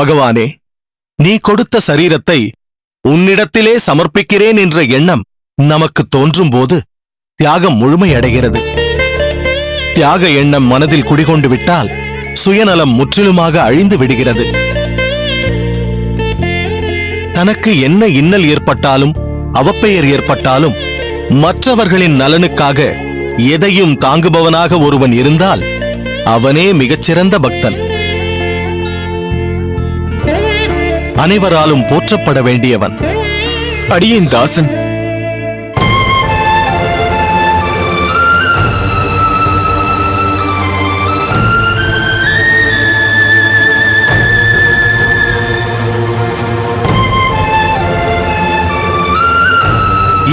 பகவானே, நீ கொடுத்த சரீரத்தை உன்னிடத்திலே சமர்ப்பிக்கிறேன் என்ற எண்ணம் நமக்கு தோன்றும் போது தியாகம் முழுமையடைகிறது. தியாக எண்ணம் மனதில் குடிகொண்டு விட்டால் சுயநலம் முற்றிலுமாக அழிந்து விடுகிறது. தனக்கு என்ன இன்னல் ஏற்பட்டாலும் அவப்பெயர் ஏற்பட்டாலும் மற்றவர்களின் நலனுக்காக எதையும் தாங்குபவனாக ஒருவன் இருந்தால் அவனே மிகச்சிறந்த பக்தன். அனைவராலும் போற்றப்பட வேண்டியவன். அடியேன் தாசன்.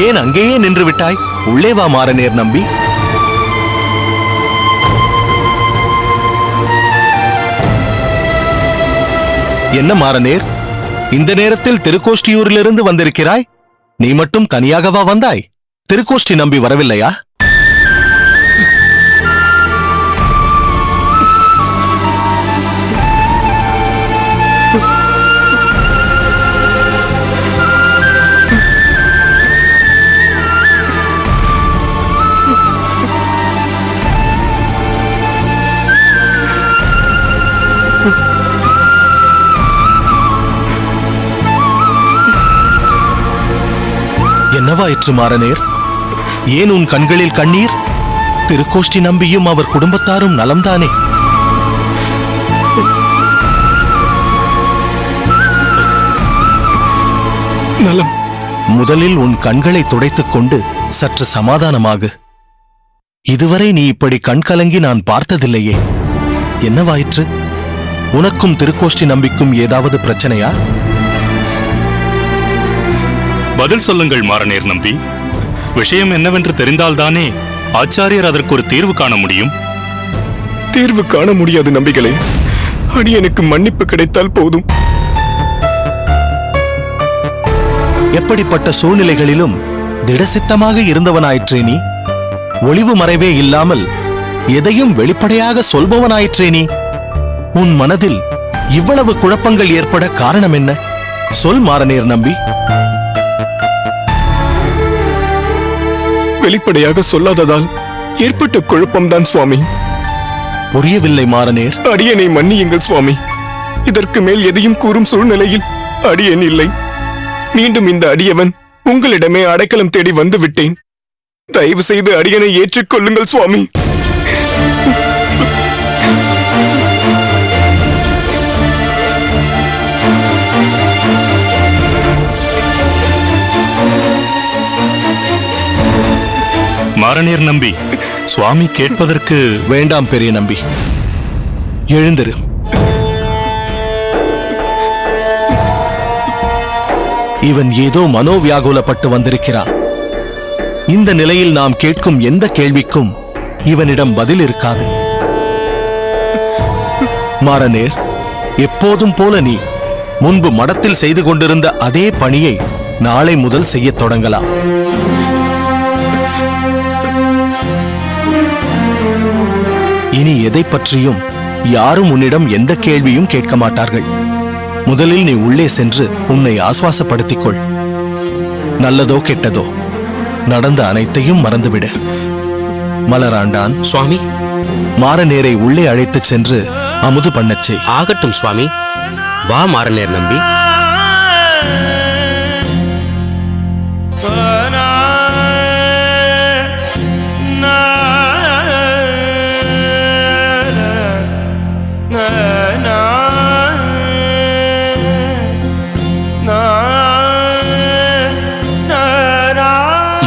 ஏன் அங்கேயே நின்று விட்டாய்? உள்ளே வா மாறநேர் நம்பி. என்ன மாறநேர், இந்த நேரத்தில் திருக்கோஷ்டியூரிலிருந்து வந்திருக்கிறாய்? நீ மட்டும் தனியாகவா வந்தாய்? திருக்கோஷ்டி நம்பி வரவில்லையா? என்னவாயிற்று மாறநேர்? ஏன் உன் கண்களில் கண்ணீர்? திருக்கோஷ்டி நம்பியும் அவர் குடும்பத்தாரும் நலம்தானே? நலம். முதலில் உன் கண்களை துடைத்துக் கொண்டு சற்று சமாதானமாகு. இதுவரை நீ இப்படி கண்கலங்கி நான் பார்த்ததில்லையே. என்னவாயிற்று? உனக்கும் திருக்கோஷ்டி நம்பிக்கும் ஏதாவது பிரச்சனையா? பதில் சொல்லுங்கள் மாறநேர் நம்பி. விஷயம் என்னவென்று தெரிந்தால்தானே ஆச்சாரியர் அதற்கு ஒரு தீர்வு காண முடியும். தீர்வு காண முடியாது நம்பிகளே. அடியனுக்கு மன்னிப்பு கிடைத்தால் போதும். எப்படிப்பட்ட சூழ்நிலைகளிலும் திடசித்தமாக இருந்தவனாயிற்றே நீ. ஒளிவு மறைவே இல்லாமல் எதையும் வெளிப்படையாக சொல்பவனாயிற்றே நீ. உன் மனதில் இவ்வளவு குழப்பங்கள் ஏற்பட காரணம் என்ன? சொல் மாறநேர் நம்பி. வெளிப்படையாக சொல்லாததால் ஏற்பட்ட குழப்பம்தான் சுவாமி. புரியவில்லை மாறநேர். அடியனை மன்னியுங்கள் சுவாமி. இதற்கு மேல் எதையும் கூறும் சூழ்நிலையில் அடியன் இல்லை. மீண்டும் இந்த அடியவன் உங்களிடமே அடைக்கலம் தேடி வந்து விட்டேன். தயவு செய்து அடியனை ஏற்றுக்கொள்ளுங்கள் சுவாமி. மாறநேர் நம்பி, சுவாமி கேட்பதற்கு. வேண்டாம் பெரிய நம்பி, எழுந்திரு. இவன் ஏதோ மனோவியாகுலப்பட்டு வந்திருக்கிறான். இந்த நிலையில் நாம் கேட்கும் எந்த கேள்விக்கும் இவனிடம் பதில் இருக்காது. மாறநேர், எப்போதும் போல நீ முன்பு மடத்தில் செய்து கொண்டிருந்த அதே பணியை நாளை முதல் செய்யத் தொடங்கலாம். இனி எதை பற்றியும் யாரும் உன்னிடம் எந்த கேள்வியும் கேட்க மாட்டார்கள். முதலில் நீ உள்ளே சென்று உன்னை ஆசுவாசப்படுத்திக் கொள். நல்லதோ கெட்டதோ நடந்த அனைத்தையும் மறந்துவிடு. மலராண்டான் சுவாமி, மாறநேரை உள்ளே அழைத்துச் சென்று அமுது பண்ணச் செய். ஆகட்டும் சுவாமி. வா மாறநேர் நம்பி.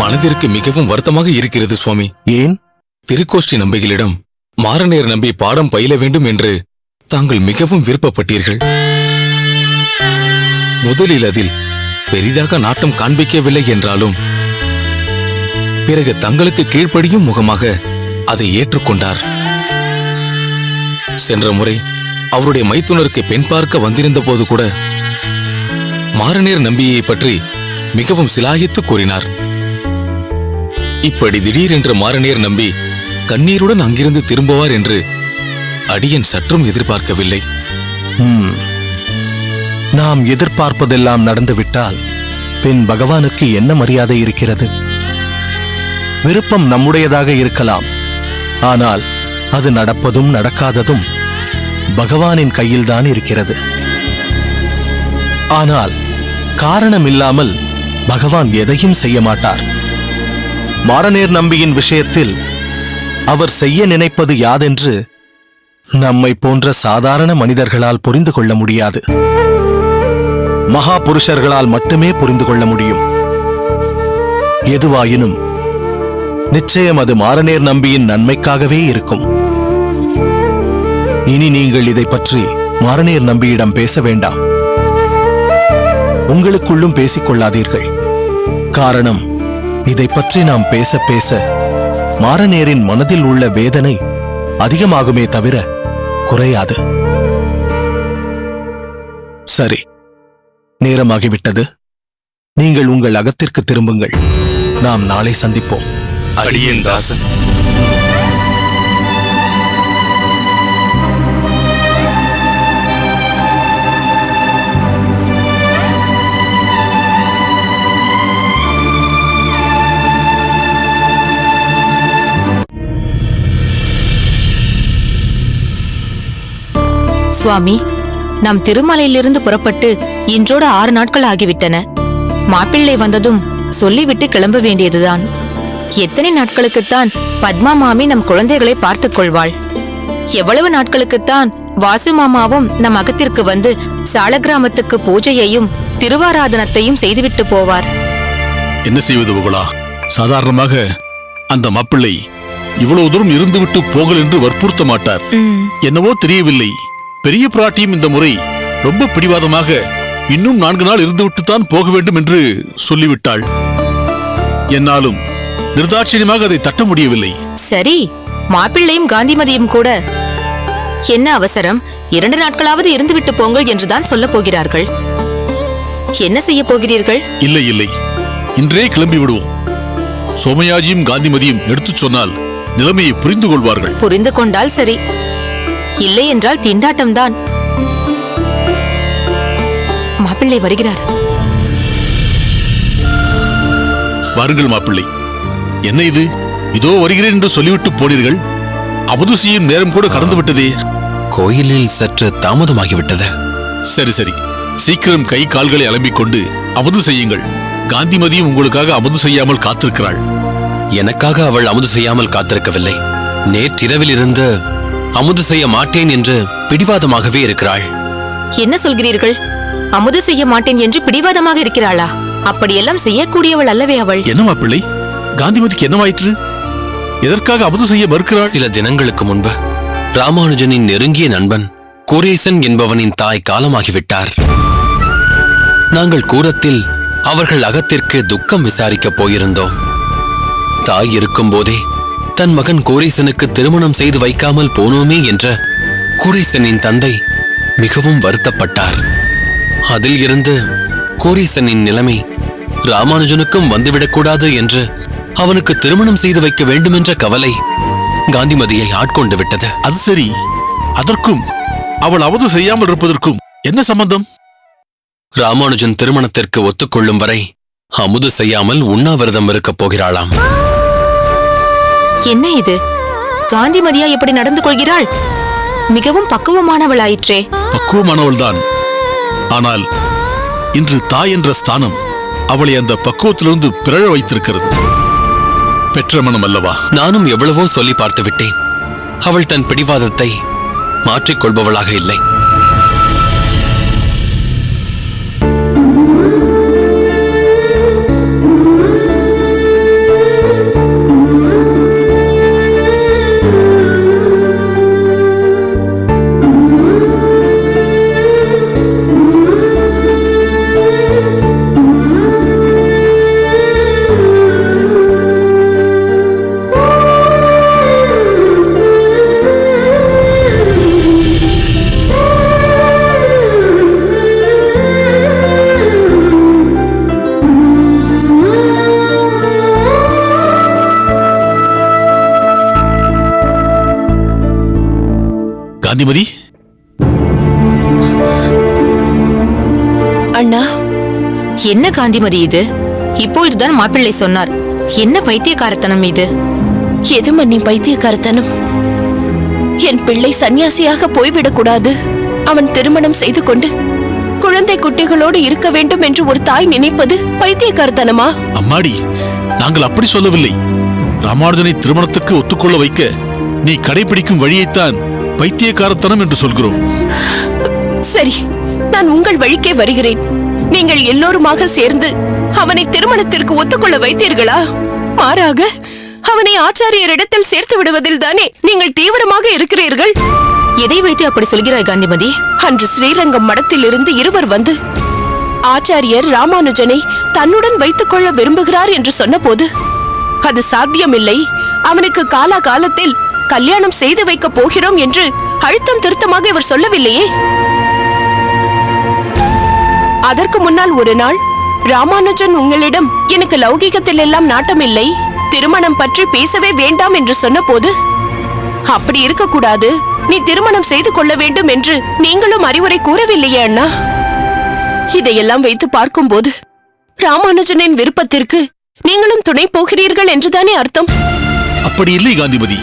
மனதிற்கு மிகவும் வருத்தமாக இருக்கிறது சுவாமி. ஏன்? திருக்கோஷ்டி நம்பிகளிடம் மாறநேர் நம்பி பாடம் பயில வேண்டும் என்று தாங்கள் மிகவும் விருப்பப்பட்டீர்கள். முதலில் அதில் பெரிதாக நாட்டம் காண்பிக்கவில்லை என்றாலும் பிறகு தங்களுக்கு கீழ்ப்படியும் முகமாக அதை ஏற்றுக்கொண்டார். சென்ற முறை அவருடைய மைத்துனருக்கு பெண் பார்க்க வந்திருந்த போது கூட மாறநேர் நம்பியை பற்றி மிகவும் சிலாகித்து கூறினார். இப்படி திடீரென்று மாறநேர் நம்பி கண்ணீருடன் அங்கிருந்து திரும்புவார் என்று அடியன் சற்றும் எதிர்பார்க்கவில்லை. நாம் எதிர்பார்ப்பதெல்லாம் நடந்துவிட்டால் பின் பகவானுக்கு என்ன மரியாதை இருக்கிறது? விருப்பம் நம்முடையதாக இருக்கலாம், ஆனால் அது நடப்பதும் நடக்காததும் பகவானின் கையில்தான் இருக்கிறது. ஆனால் காரணமில்லாமல் பகவான் எதையும் செய்ய மாட்டார். மாரநேர் நம்பியின் விஷயத்தில் அவர் செய்ய நினைப்பது யாதென்று நம்மை போன்ற சாதாரண மனிதர்களால் புரிந்து கொள்ள முடியாது. மகா புருஷர்களால் மட்டுமே புரிந்து கொள்ள முடியும். எதுவாயினும் நிச்சயம் அது மாரநேர் நம்பியின் நன்மைக்காகவே இருக்கும். இனி நீங்கள் இதை பற்றி மாரநேர் நம்பியிடம் பேச வேண்டாம். உங்களுக்குள்ளும் பேசிக் கொள்ளாதீர்கள். காரணம், இதை பற்றி நாம் பேச பேச மாரநேரின் மனதில் உள்ள வேதனை அதிகமாகுமே தவிர குறையாது. சரி, நேரமாகிவிட்டது. நீங்கள் உங்கள் அகத்திற்கு திரும்புங்கள். நாம் நாளை சந்திப்போம். அடியேன் தாசன். சுவாமி, நாம் திருமலையிலிருந்து புறப்பட்டு இன்றோடு 6 நாட்கள் ஆகிவிட்டன. மாப்பிள்ளை வந்ததும் சொல்லிவிட்டு கிளம்ப வேண்டியதுதான். எத்தனை நாட்களுக்குத்தான் பத்மா மாமி நம் குழந்தைகளை பார்த்துக் கொள்வாள்? எவ்வளவு நாட்களுக்குத்தான் வாசு மாமாவும் நம் அகத்திற்கு வந்து சாலக்கிராமத்துக்கு பூஜையையும் திருவாராதனத்தையும் செய்துவிட்டு போவார்? என்ன செய்வது புகழா? சாதாரணமாக அந்த மாப்பிள்ளை இவ்வளவு தூரம் இருந்துவிட்டு போகல் என்று வற்புறுத்த மாட்டார். என்னவோ தெரியவில்லை, பெரிய பிராட்டியும் இந்த முறை ரொம்ப பிடிவாதமாக இன்னும் 4 நாள் இருந்துவிட்டுத்தான் போக வேண்டும் என்று சொல்லிவிட்டாள். என்னாலும் நிர்தாட்சியமாக அதை தட்ட முடியவில்லை. சரி, மாப்பிள்ளையும் காந்திமதியும் கூட என்ன அவசரம், 2 நாட்களாவது இருந்துவிட்டு போங்கள் என்றுதான் சொல்ல போகிறார்கள். என்ன செய்ய போகிறீர்கள்? இல்லை இல்லை, இன்றே கிளம்பி விடுவோம். சோமயாஜியும் காந்திமதியும் எடுத்துச் சொன்னால் நிலைமையை புரிந்து கொள்வார்கள். புரிந்து கொண்டால் சரி, இல்லை என்றால் திண்டாட்டம்தான். மாப்பிள்ளை வருகிறார். வாருங்கள் மாப்பிள்ளை. என்ன இது, இதோ வருகிறேன் என்று சொல்லிவிட்டு போனீர்கள். அமுது செய்யும் நேரம் கூட கடந்து விட்டதே. கோயிலில் சற்று தாமதமாகிவிட்டது. சரி சரி, சீக்கிரம் கை கால்களை அலம்பிக் கொண்டு அமுது செய்யுங்கள். காந்திமதியும் உங்களுக்காக அமுது செய்யாமல் காத்திருக்கிறாள். எனக்காக அவள் அமுது செய்யாமல் காத்திருக்கவில்லை. நேற்றிரவில் இருந்து அமுது செய்ய மாட்டேன் என்று பிடிவாதமாகவே இருக்கிறாள். என்ன சொல்கிறீர்கள்? அமுது செய்ய மாட்டேன் என்று பிடிவாதமாக இருக்கிறாளா? அப்படியெல்லாம் செய்யக்கூடியவள் அல்லவே அவள். என்ன மாப்பிள்ளை, காந்திமதிக்கு என்னவாயிற்று? எதற்காக அமுது செய்ய மறுக்கிறாள்? சில தினங்களுக்கு முன்பு ராமானுஜனின் நெருங்கிய நண்பன் கோரேசன் என்பவனின் தாய் காலமாகிவிட்டார். நாங்கள் கூரத்தில் அவர்கள் அகத்திற்கு துக்கம் விசாரிக்கப் போயிருந்தோம். தாய் இருக்கும் போதே தன் மகன் கோரேசனுக்கு திருமணம் செய்து வைக்காமல் போனோமே என்ற கோரேசனின் தந்தை மிகவும் வருத்தப்பட்டார். அதில் இருந்து கோரேசனின் நிலைமை ராமானுஜனுக்கும் வந்துவிடக்கூடாது என்று அவனுக்கு திருமணம் செய்து வைக்க வேண்டுமென்ற கவலை காந்திமதியை ஆட்கொண்டு விட்டது. அது சரி, அதற்கும் அவள் அமுது செய்யாமல் இருப்பதற்கும் என்ன சம்பந்தம்? ராமானுஜன் திருமணத்திற்கு ஒத்துக்கொள்ளும் வரை அமுது செய்யாமல் உண்ணாவிரதம் இருக்கப் போகிறாளாம். என்ன இது? காந்திமதியா எப்படி நடந்து கொள்கிறாள்? மிகவும் பக்குவமானவளாயிற்றே. பக்குவமானவள்தான். ஆனால் இன்று தாய் என்ற ஸ்தானம் அவளை அந்த பக்குவத்திலிருந்து பிறழ வைத்திருக்கிறது. பெற்ற மனம் அல்லவா? நானும் எவ்வளவோ சொல்லி பார்த்து விட்டேன். அவள் தன் பிடிவாதத்தை மாற்றிக்கொள்பவளாக இல்லை. காந்திமதி, என்ன காந்திமதி இது? இப்பொழுதுதான் மாப்பிள்ளை சொன்னார். என்ன பைத்தியக்காரத்தனம் இது? எது மன்னி பைத்தியக்காரத்தனம்? என் பிள்ளை சன்னியாசியாக போய்விடக்கூடாது. அவன் திருமணம் செய்து கொண்டு குழந்தை குட்டிகளோடு இருக்க வேண்டும் என்று ஒரு தாய் நினைப்பது பைத்தியக்காரத்தனமா? அம்மாடி, நாங்கள் அப்படி சொல்லவில்லை. ராமானுஜனை திருமணத்துக்கு ஒத்துக்கொள்ள வைக்க நீ கடைபிடிக்கும் வழியைத்தான் பைத்தியக்காரத்தனம் என்று சொல்கிறோம். சரி, நான் உங்கள் வழிக்கே வருகிறேன். நீங்கள் எல்லோருமாக சேர்ந்து அவனை திருமணத்திற்கு ஒத்துக்கொள்ள வைத்தீர்களா? மாறாக அவனை ஆச்சாரியரிடத்தில் சேர்த்து விடுவதில் தானே நீங்கள் தீவிரமாக இருக்கிறீர்கள். எதை வைத்து அப்படி சொல்கிறாய் காந்திமதி? அன்று ஸ்ரீரங்கம் மடத்தில் இருந்து இருவர் வந்து ஆச்சாரியர் ராமானுஜனை தன்னுடன் வைத்துக் கொள்ள விரும்புகிறார் என்று சொன்னபோது அது சாத்தியமில்லை, அவனுக்கு காலாகாலத்தில் கல்யாணம் செய்து வைக்கப் போகிறோம் என்று அழுத்தம் திருத்தமாக இவர் சொல்லவில்லையே. அதற்கு முன்னால் ஒரு நாள் ராமானுஜன் உங்களிடம் எனக்கு லௌகீகத்தில் எல்லாம் நாட்டமில்லை, திருமணம் பற்றி பேசவே வேண்டாம் என்று சொன்னபோது அப்படி இருக்கக்கூடாது, நீ திருமணம் செய்து கொள்ள வேண்டும் என்று நீங்களும் அறிவுரை கூறவில்லையே அண்ணா? இதையெல்லாம் வைத்து பார்க்கும்போது ராமானுஜனின் விருப்பத்திற்கு நீங்களும் துணை போகிறீர்கள் என்றுதானே அர்த்தம்? அப்படி இல்லை காந்திமதி.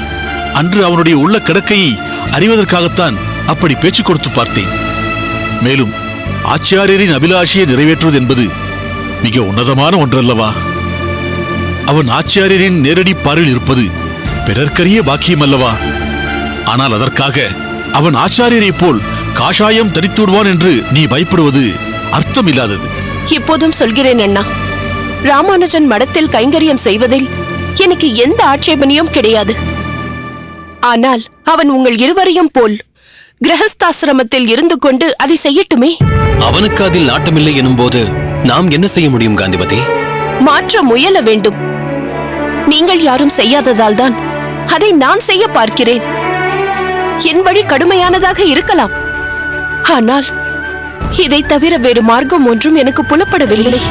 அன்று அவனுடைய உள்ள கிடக்கையை அறிவதற்காகத்தான் அப்படி பேச்சு கொடுத்து பார்த்தேன். மேலும் ஆச்சாரியரின் அபிலாஷையை நிறைவேற்றுவது என்பது மிக உன்னதமான ஒன்றல்லவா? அவன் ஆச்சாரியரின் நேரடி பார்வையில் இருப்பது பிறர்க்கரிய பாக்கியம் அல்லவா? ஆனால் அதற்காக அவன் ஆச்சாரியரைப் போல் காஷாயம் தரித்து விடுவான் என்று நீ பயப்படுவது அர்த்தம் இல்லாதது. இப்போதும் சொல்கிறேன் அண்ணா, ராமானுஜன் மடத்தில் கைங்கரியம் செய்வதில் எனக்கு எந்த ஆட்சேபனையும் கிடையாது. ஆனால் அவன் உங்கள் இருவரையும் போல் கிரகஸ்தாசிரமத்தில் இருந்து கொண்டு அதை செய்யட்டுமே. அவனுக்கு அதில் நாட்டமில்லை எனும் போது நாம் என்ன செய்ய முடியும் காந்திமதி? மாற்ற முயல வேண்டும். நீங்கள் யாரும் செய்யாததால் தான் அதை நான் செய்ய பார்க்கிறேன். என் வழி கடுமையானதாக இருக்கலாம், ஆனால் இதை தவிர வேறு மார்க்கம் ஒன்றும் எனக்கு புலப்படவில்லை.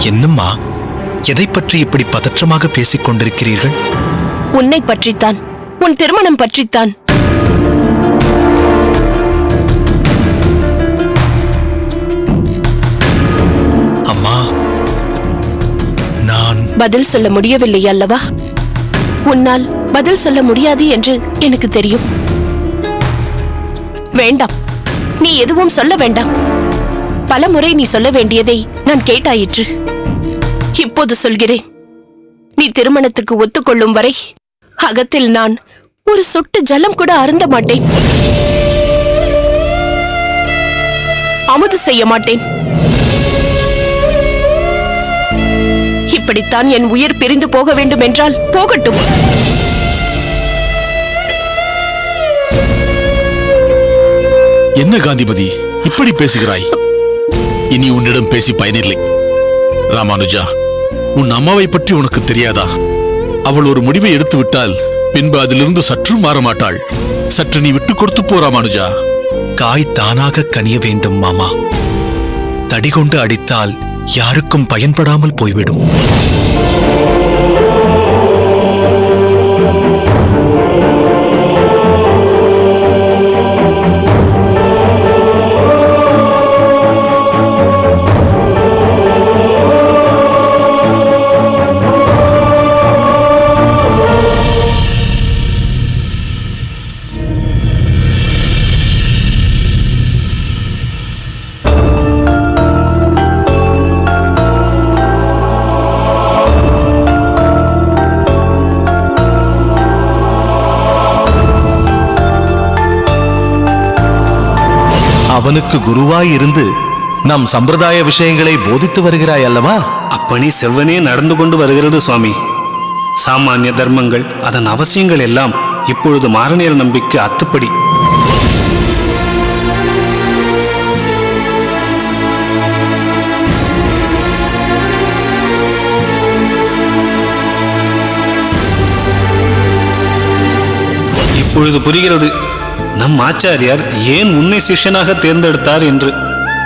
என்னம்மா, எதை பற்றி இப்படி பதற்றமாக பேசிக் கொண்டிருக்கிறீர்கள்? உன்னை பற்றித்தான், உன் திருமணம் பற்றித்தான். அம்மா, நான் பதில் சொல்ல முடியவில்லை அல்லவா? உன்னால் பதில் சொல்ல முடியாது என்று எனக்கு தெரியும். வேண்டாம், நீ எதுவும் சொல்ல வேண்டாம். பலமுறை நீ சொல்ல வேண்டியதை நான் கேட்டாயிற்று. இப்போது சொல்கிறேன், நீ திருமணத்துக்கு ஒத்துக்கொள்ளும் வரை அகத்தில் நான் ஒரு சொட்டு ஜலம் கூட அருந்த மாட்டேன், அமுது செய்ய மாட்டேன். இப்படித்தான் என் உயிர் பிரிந்து போக வேண்டும் என்றால் போகட்டும். என்ன காந்திமதி இப்படி பேசுகிறாய்? இனி உன்னிடம் பேசி பயனில்லை. ராமானுஜா, உன் அம்மாவை பற்றி உனக்கு தெரியாதா? அவள் ஒரு முடிவை எடுத்து விட்டால் பின்பு அதிலிருந்து சற்றும் மாற மாட்டாள். சற்று நீ விட்டு கொடுத்து போ ராமானுஜா. காய் தானாக கனிய வேண்டும் மாமா. தடி கொண்டு அடித்தால் யாருக்கும் பயன்படாமல் போய்விடும். அவனுக்கு குருவாய் இருந்து நம் சம்பிரதாய விஷயங்களை போதித்து வருகிறாய் அல்லவா? அப்பணி செவ்வனே நடந்து கொண்டு வருகிறது சுவாமி. சாமானிய தர்மங்கள், அதன் அவசியங்கள் எல்லாம் இப்பொழுது மாரநேர நம்பிக்கை அத்துப்படி. இப்பொழுது புரிகிறது நம் ஆச்சாரியார் ஏன் உன்னை சிஷ்யனாக தேர்ந்தெடுத்தார் என்று.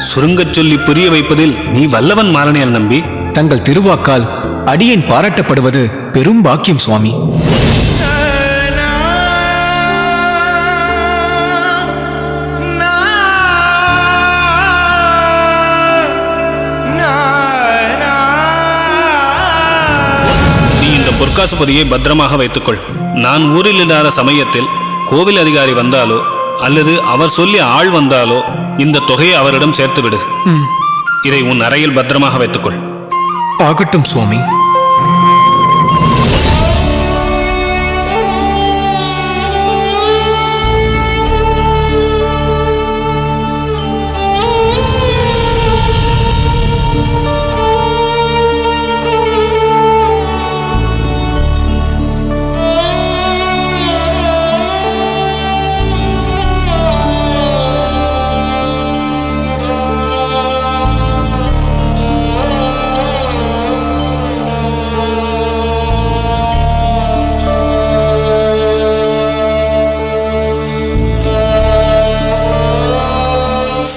சுருங்கச் சொல்லி புரிய வைப்பதில் நீ வல்லவன் மாரணியர் நம்பி. தங்கள் திருவாக்கால் அடியேன் பாராட்டப்படுவது பெரும் பாக்கியம் சுவாமி. நீ இந்த பொற்காசுபதியை பத்திரமாக வைத்துக்கொள். நான் ஊரில் இல்லாத சமயத்தில் கோவில் அதிகாரி வந்தாலோ அல்லது அவர் சொல்லி ஆள் வந்தாலோ இந்த தொகையை அவரிடம் சேர்த்துவிடு. இதை உன் அறையில் பத்திரமாக வைத்துக்கொள். ஆகட்டும் சுவாமி.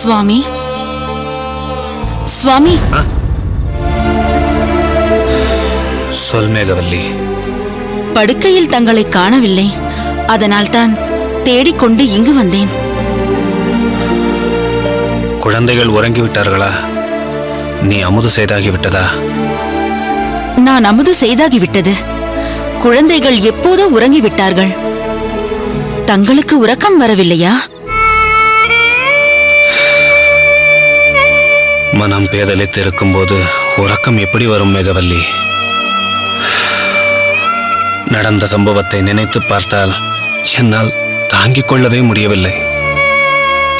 சுவாமி, சுவாமி. சொல் மேகவல்லி. படுக்கையில் தங்களை காணவில்லை. அதனால்தான் தேடிக்கொண்டு இங்கு வந்தேன். குழந்தைகள் உறங்கிவிட்டார்களா? நீ அமுது செய்தாகிவிட்டதா? நான் அமுது செய்தாகிவிட்டது. குழந்தைகள் எப்போதோ உறங்கிவிட்டார்கள். தங்களுக்கு உறக்கம் வரவில்லையா? மனம் பேதலித்து இருக்கும்போது உறக்கம் எப்படி வரும் மேகவல்லி? நடந்த சம்பவத்தை நினைத்து பார்த்தால் என்னால் தாங்கிக் கொள்ளவே முடியவில்லை.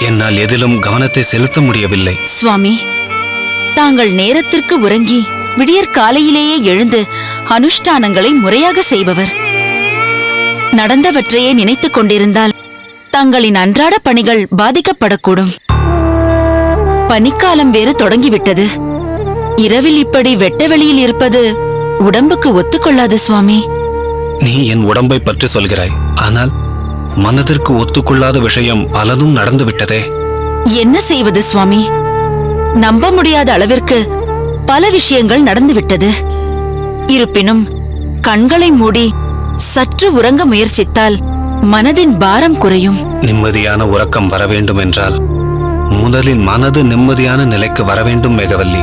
என்னால் எதிலும் கவனத்தை செலுத்த முடியவில்லை. சுவாமி, தாங்கள் நேரத்திற்கு உறங்கி விடியற் காலையிலேயே எழுந்து அனுஷ்டானங்களை முறையாக செய்பவர். நடந்தவற்றையே நினைத்துக் கொண்டிருந்தால் தங்களின் அன்றாட பணிகள் பாதிக்கப்படக்கூடும். பனிக்காலம் வேறு தொடங்கிவிட்டது. இரவில் இப்படி வெட்ட வெளியில் இருப்பது உடம்புக்கு ஒத்துக்கொள்ளாது சுவாமி. நீ என் உடம்பை பற்றி சொல்கிறாய், ஆனால் மனதிற்கு ஒத்துக்கொள்ளாத விஷயம் பலதும் நடந்துவிட்டதே. என்ன செய்வது சுவாமி? நம்ப முடியாத அளவிற்கு பல விஷயங்கள் நடந்துவிட்டது. இருப்பினும் கண்களை மூடி சற்று உறங்க முயற்சித்தால் மனதின் பாரம் குறையும். நிம்மதியான உறக்கம் வர வேண்டும் என்றால் முதலில் மனது நிம்மதியான நிலைக்கு வர வேண்டும் மேகவல்லி.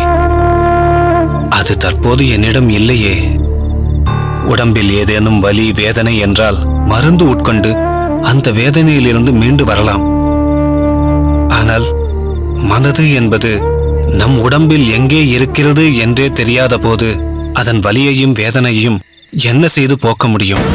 அது தற்போது என்னிடம் இல்லையே. உடம்பில் ஏதேனும் வலி வேதனை என்றால் மருந்து உட்கொண்டு அந்த வேதனையிலிருந்து மீண்டு வரலாம். ஆனால் மனது என்பது நம் உடம்பில் எங்கே இருக்கிறது என்றே தெரியாத போது அதன் வலியையும் வேதனையையும் என்ன செய்து போக்க முடியும்?